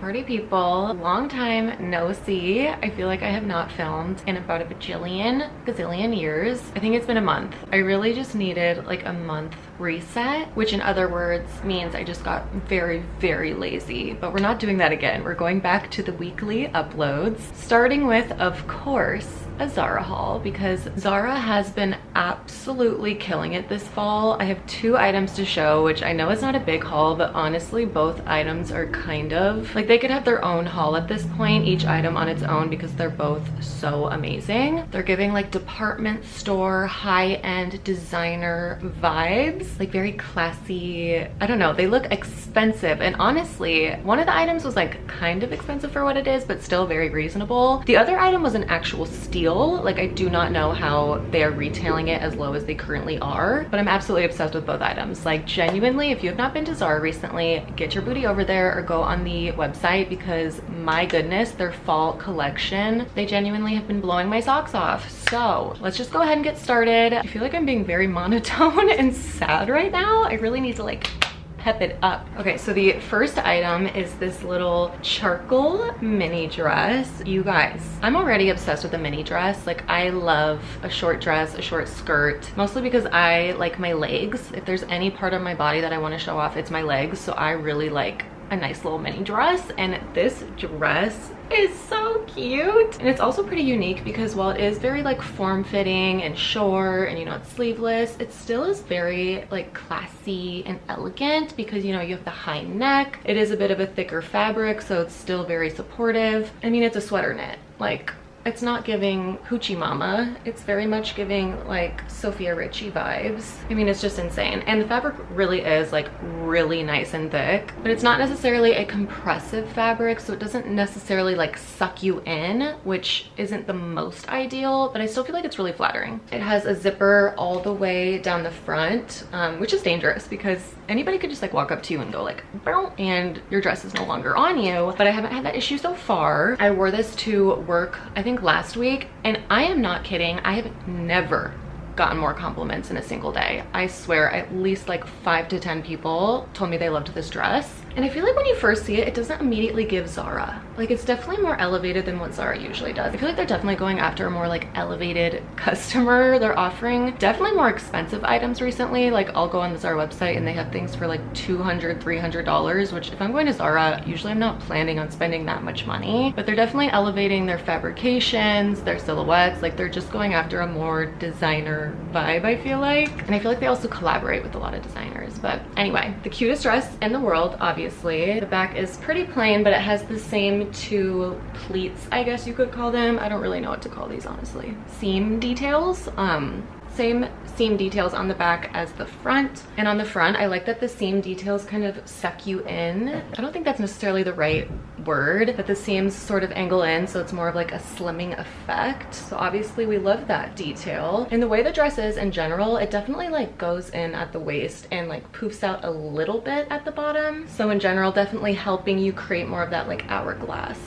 party people, long time no see. I feel like I have not filmed in about a gazillion years. I think it's been a month. I really just needed like a month reset, which in other words means I just got very, very lazy, but we're not doing that again. We're going back to the weekly uploads, starting with, of course, a Zara haul, because Zara has been absolutely killing it this fall. I have 2 items to show, which I know is not a big haul, but honestly both items are kind of like they could have their own haul at this point, each item on its own, because they're both so amazing. They're giving like department store high-end designer vibes, like very classy. I don't know, they look expensive, and honestly one of the items was like kind of expensive for what it is, but still very reasonable. The other item was an actual steal. Like, I do not know how they are retailing it as low as they currently are, but I'm absolutely obsessed with both items. Like, genuinely, if you have not been to Zara recently, get your booty over there or go on the website, because my goodness, their fall collection, they genuinely have been blowing my socks off. So let's just go ahead and get started. I feel like I'm being very monotone and sad right now. I really need to like pep it up. Okay, so the first item is this little charcoal mini dress. You guys, I'm already obsessed with a mini dress. Like, I love a short dress, a short skirt, mostly because I like my legs. If there's any part of my body that I want to show off, it's my legs. So I really like a nice little mini dress, and this dress is so cute. And it's also pretty unique because while it is very like form-fitting and short, and you know, it's sleeveless, it still is very like classy and elegant, because you know, you have the high neck. It is a bit of a thicker fabric, so it's still very supportive. I mean, it's a sweater knit. Like, it's not giving hoochie mama. It's very much giving like Sophia Richie vibes. I mean, it's just insane. And the fabric really is like really nice and thick, but it's not necessarily a compressive fabric, so it doesn't necessarily like suck you in, which isn't the most ideal, but I still feel like it's really flattering. It has a zipper all the way down the front, which is dangerous because anybody could just like walk up to you and go like, bow, and your dress is no longer on you. But I haven't had that issue so far. I wore this to work, I think last week, and I am not kidding, I have never gotten more compliments in a single day. I swear at least like 5 to 10 people told me they loved this dress. And I feel like when you first see it, it doesn't immediately give Zara. Like, it's definitely more elevated than what Zara usually does. I feel like they're definitely going after a more like elevated customer. They're offering definitely more expensive items recently. Like, I'll go on the Zara website and they have things for like $200, $300, which if I'm going to Zara, usually I'm not planning on spending that much money. But they're definitely elevating their fabrications, their silhouettes. Like, they're just going after a more designer vibe, I feel like. And I feel like they also collaborate with a lot of designers. But anyway, the cutest dress in the world, obviously. The back is pretty plain, but it has the same 2 pleats, I guess you could call them. I don't really know what to call these, honestly. Seam details. Same seam details on the back as the front. And on the front, I like that the seam details kind of suck you in. I don't think that's necessarily the right word, but the seams sort of angle in, so it's more of like a slimming effect. So obviously we love that detail. And the way the dress is in general, it definitely like goes in at the waist and like poofs out a little bit at the bottom. So in general, definitely helping you create more of that like hourglass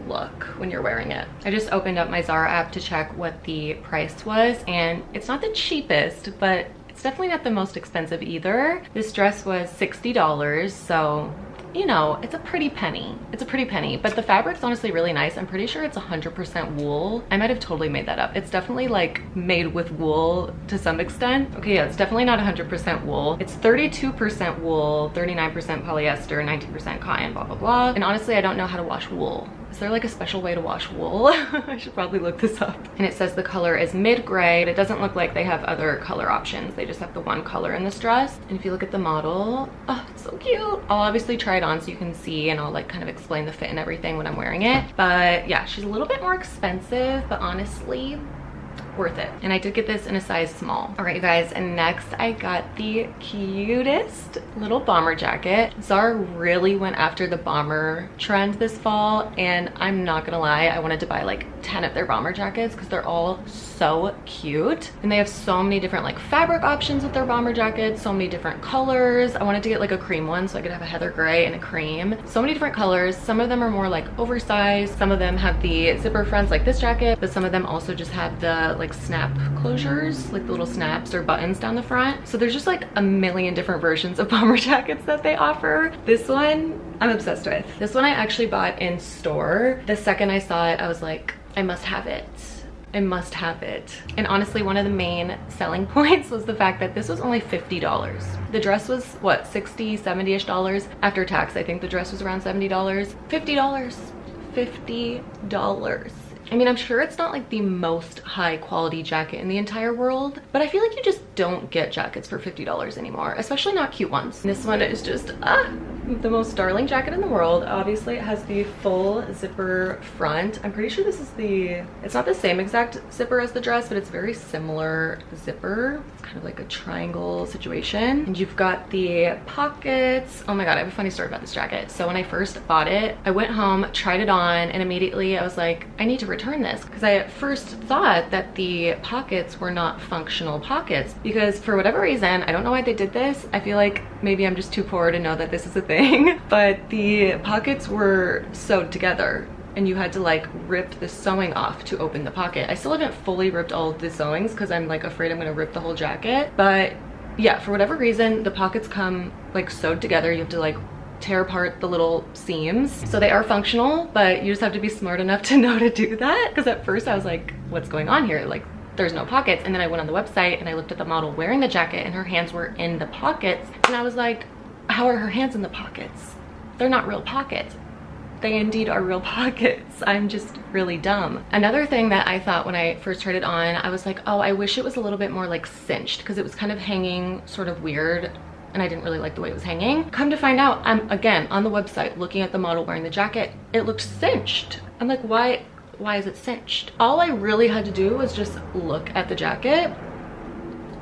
look when you're wearing it. I just opened up my Zara app to check what the price was, and it's not the cheapest, but it's definitely not the most expensive either. This dress was $60, so you know, it's a pretty penny. It's a pretty penny, but the fabric's honestly really nice. I'm pretty sure it's 100% wool. I might have totally made that up. It's definitely like made with wool to some extent. Okay, yeah, it's definitely not 100% wool. It's 32% wool, 39% polyester, 19% cotton, blah, blah, blah. And honestly, I don't know how to wash wool. Is there like a special way to wash wool? I should probably look this up. And it says the color is mid-gray. It doesn't look like they have other color options. They just have the one color in this dress. And if you look at the model, oh, it's so cute. I'll obviously try it on so you can see, and I'll like kind of explain the fit and everything when I'm wearing it. But yeah, she's a little bit more expensive, but honestly, worth it. And I did get this in a size small. All right, you guys, and next I got the cutest little bomber jacket. Zara really went after the bomber trend this fall, and I'm not gonna lie, I wanted to buy like 10 of their bomber jackets because they're all so cute. And they have so many different like fabric options with their bomber jackets, so many different colors. I wanted to get like a cream one so I could have a heather gray and a cream. So many different colors. Some of them are more like oversized. Some of them have the zipper fronts like this jacket, but some of them also just have the like snap closures, like the little snaps or buttons down the front. So there's just like a million different versions of bomber jackets that they offer. This one, I'm obsessed with. This one I actually bought in store. The second I saw it, I was like, I must have it. I must have it. And honestly, one of the main selling points was the fact that this was only $50. The dress was what, 60, 70-ish dollars after tax. I think the dress was around $70. $50. $50. I mean, I'm sure it's not like the most high quality jacket in the entire world, but I feel like you just don't get jackets for $50 anymore, especially not cute ones. This one is just the most darling jacket in the world. Obviously it has the full zipper front. I'm pretty sure this is it's not the same exact zipper as the dress, but it's very similar zipper. It's kind of like a triangle situation. And you've got the pockets. Oh my God, I have a funny story about this jacket. So when I first bought it, I went home, tried it on, and immediately I was like, I need to return this, because I at first thought that the pockets were not functional pockets, because for whatever reason, I don't know why they did this. I feel like maybe I'm just too poor to know that this is a thing, but the pockets were sewed together and you had to like rip the sewing off to open the pocket. I still haven't fully ripped all of the sewings because I'm like afraid I'm gonna rip the whole jacket, but yeah, for whatever reason, the pockets come like sewed together. You have to like tear apart the little seams. So they are functional, but you just have to be smart enough to know to do that. Because at first I was like, what's going on here? Like, there's no pockets. And then I went on the website and I looked at the model wearing the jacket and her hands were in the pockets. And I was like, how are her hands in the pockets? They're not real pockets. They indeed are real pockets. I'm just really dumb. Another thing that I thought when I first tried it on, I was like, oh, I wish it was a little bit more like cinched, because it was kind of hanging sort of weird and I didn't really like the way it was hanging. Come to find out, I'm again on the website looking at the model wearing the jacket, it looked cinched. I'm like, why is it cinched? All I really had to do was just look at the jacket.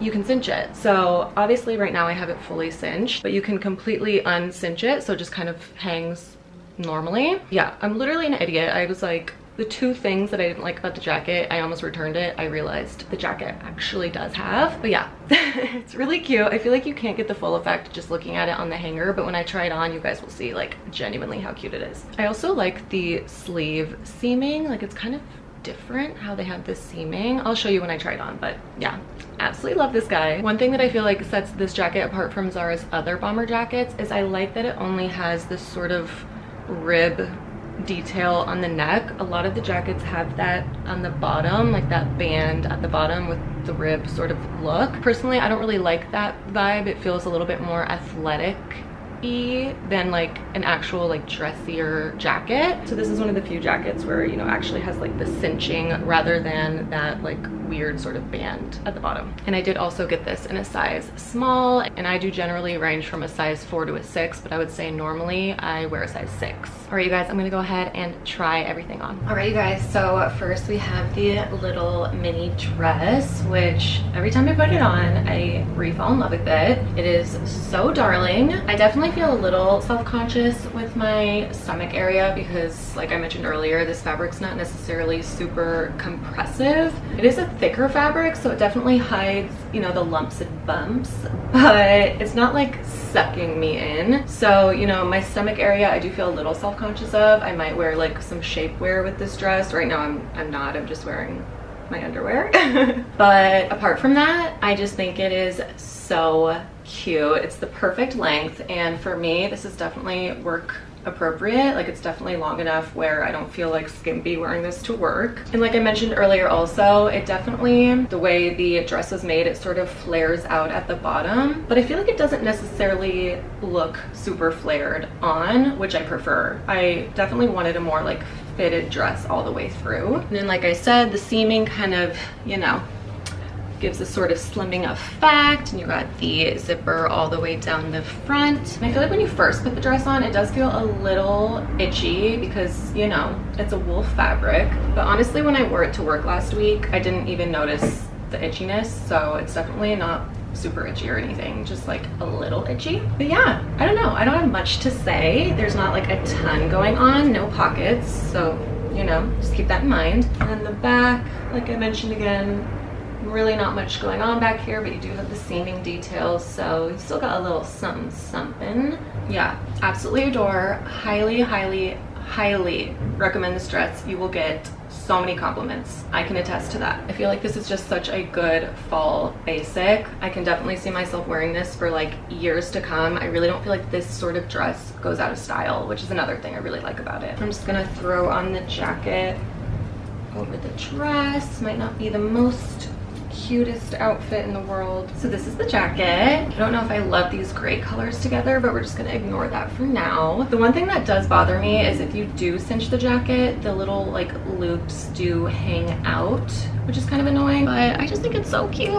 You can cinch it. So obviously right now I have it fully cinched, but you can completely uncinch it so it just kind of hangs normally. Yeah, I'm literally an idiot. I was like, the two things that I didn't like about the jacket, I almost returned it. I realized the jacket actually does have, but yeah, it's really cute. I feel like you can't get the full effect just looking at it on the hanger, but when I try it on, you guys will see like genuinely how cute it is. I also like the sleeve seaming. Like, it's kind of different how they have this seaming. I'll show you when I try it on, but yeah, absolutely love this guy. One thing that I feel like sets this jacket apart from Zara's other bomber jackets is I like that it only has this sort of rib detail on the neck. A lot of the jackets have that on the bottom, like that band at the bottom with the rib sort of look. Personally, I don't really like that vibe. It feels a little bit more athletic-y than like an actual like dressier jacket. So this is one of the few jackets where, you know, actually has like the cinching rather than that like weird sort of band at the bottom. And I did also get this in a size small, and I do generally range from a size 4 to a 6, but I would say normally I wear a size 6. All right, you guys, I'm gonna go ahead and try everything on. All right, you guys, so first we have the little mini dress, which every time I put it on, I re-fall in love with it. It is so darling. I definitely feel a little self-conscious with my stomach area because, like I mentioned earlier, this fabric's not necessarily super compressive. It is a thicker fabric, so it definitely hides, you know, the lumps and bumps, but it's not like sucking me in. So, you know, my stomach area I do feel a little self-conscious of. I might wear like some shapewear with this dress. Right now I'm not, I'm just wearing my underwear. But apart from that, I just think it is so cute. It's the perfect length, and for me this is definitely work appropriate. Like, it's definitely long enough where I don't feel like skimpy wearing this to work. And like I mentioned earlier also, it definitely, the way the dress was made, it sort of flares out at the bottom, but I feel like it doesn't necessarily look super flared on, which I prefer. I definitely wanted a more like fitted dress all the way through. And then like I said, the seaming kind of, you know, gives a sort of slimming effect, and you got the zipper all the way down the front. And I feel like when you first put the dress on, it does feel a little itchy because, you know, it's a wool fabric. But honestly, when I wore it to work last week, I didn't even notice the itchiness, so it's definitely not super itchy or anything, just like a little itchy. But yeah, I don't know, I don't have much to say. There's not like a ton going on, no pockets, so, you know, just keep that in mind. And then the back, like I mentioned again, really not much going on back here, but you do have the seaming details, so you still got a little something something. Yeah, absolutely adore. Highly recommend this dress. You will get so many compliments. I can attest to that. I feel like this is just such a good fall basic. I can definitely see myself wearing this for like years to come. I really don't feel like this sort of dress goes out of style, which is another thing I really like about it. I'm just gonna throw on the jacket over the dress. Might not be the most cutest outfit in the world. So this is the jacket. I don't know if I love these gray colors together, but we're just gonna ignore that for now. The one thing that does bother me is if you do cinch the jacket, the little like loops do hang out, which is kind of annoying, but I just think it's so cute.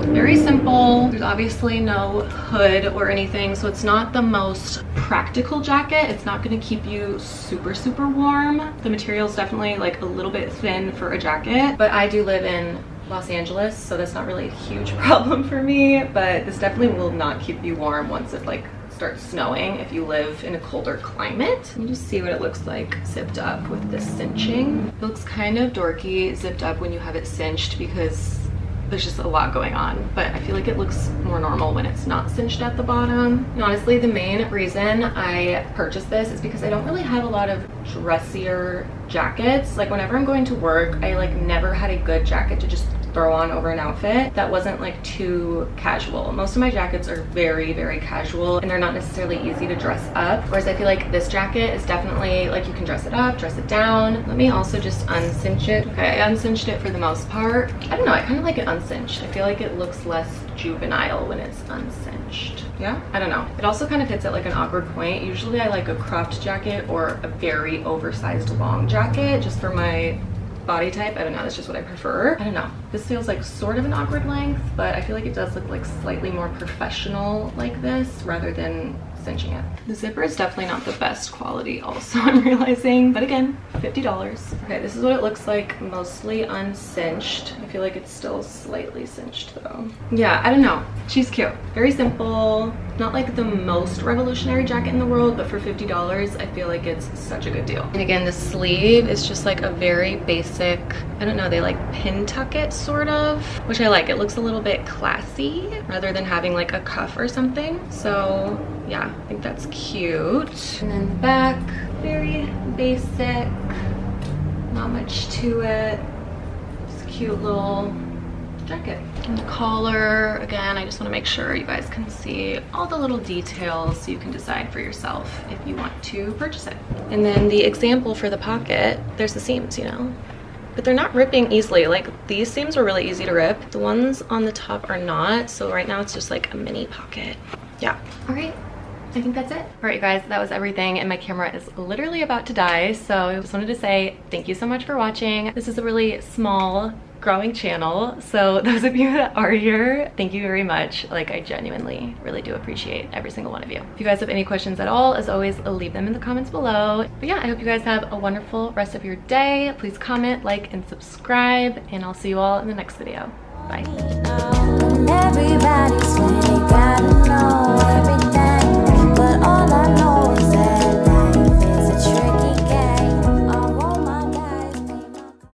Very simple. There's obviously no hood or anything, so it's not the most practical jacket. It's not gonna keep you super, super warm. The material is definitely like a little bit thin for a jacket, but I do live in Los Angeles, so that's not really a huge problem for me, but this definitely will not keep you warm once it like starts snowing if you live in a colder climate. You just see what it looks like zipped up with this cinching. It looks kind of dorky zipped up when you have it cinched because there's just a lot going on, but I feel like it looks more normal when it's not cinched at the bottom. And honestly, the main reason I purchased this is because I don't really have a lot of dressier jackets. Like whenever I'm going to work, I like never had a good jacket to just throw on over an outfit that wasn't like too casual. Most of my jackets are very, very casual and they're not necessarily easy to dress up. Whereas I feel like this jacket is definitely like you can dress it up, dress it down. Let me also just uncinch it. Okay, I uncinched it for the most part. I don't know, I kind of like it uncinched. I feel like it looks less juvenile when it's uncinched. Yeah, I don't know. It also kind of hits at like an awkward point. Usually I like a cropped jacket or a very oversized long jacket just for my body type. I don't know, that's just what I prefer. I don't know, this feels like sort of an awkward length, but I feel like it does look like slightly more professional like this rather than cinching it. The zipper is definitely not the best quality also, I'm realizing, but again, $50. Okay, this is what it looks like mostly uncinched. I feel like it's still slightly cinched though. Yeah, I don't know, she's cute. Very simple, not like the most revolutionary jacket in the world, but for $50 I feel like it's such a good deal. And again, the sleeve is just like a very basic, I don't know, they like pin tuck it sort of, which I like. It looks a little bit classy rather than having like a cuff or something. So yeah, I think that's cute. And then the back, very basic, not much to it. Just a cute little jacket. And the collar, again, I just want to make sure you guys can see all the little details so you can decide for yourself if you want to purchase it. And then the example for the pocket, there's the seams, you know, but they're not ripping easily. Like these seams are really easy to rip. The ones on the top are not. So right now it's just like a mini pocket. Yeah. All right. I think that's it. All right, you guys, that was everything, and my camera is literally about to die, so I just wanted to say thank you so much for watching. This is a really small growing channel, so those of you that are here, thank you very much. Like, I genuinely really do appreciate every single one of you. If you guys have any questions at all, as always, leave them in the comments below. But yeah, I hope you guys have a wonderful rest of your day. Please comment, like, and subscribe, and I'll see you all in the next video. Bye.